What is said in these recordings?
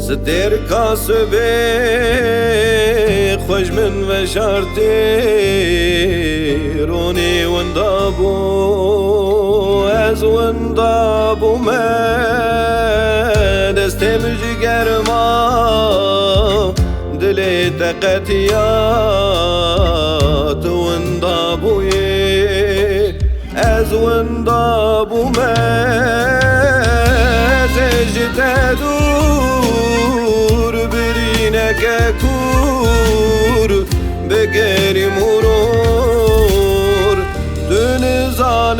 ستر کاسبه خوش من وشارتی رونی وندابو از وندابو من دستم جگرما دلی تقتیات وندابوی از وندابو من زجت دور برینک کور بگری مرور دنزان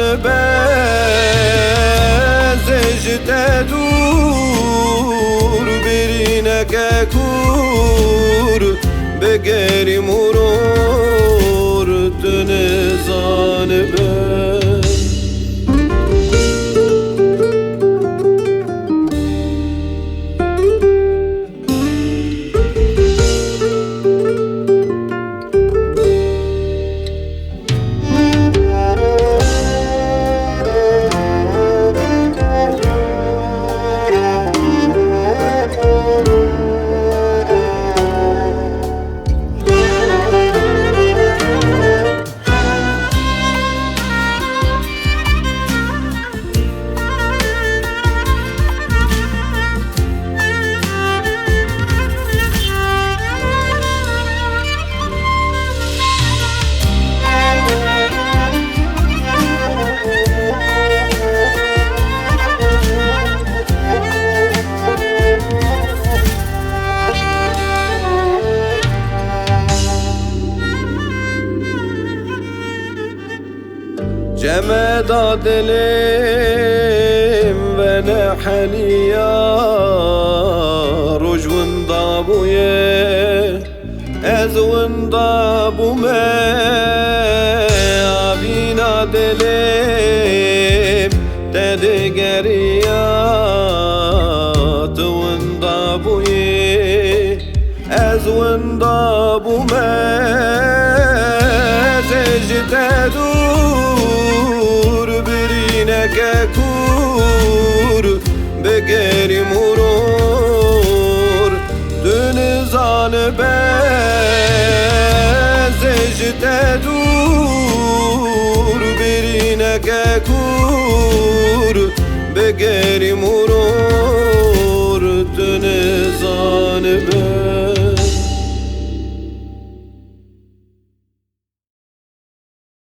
زجت دور برینک کور بگری مرور دنزان جمد دلم و نحنیا روش وندابویه از وندابو آبینا دلم تدگریات وندابویه از وندابو زجت دور برینک کور بگری مرور دنزان زجت دور برینک کور بگری مرور دنزان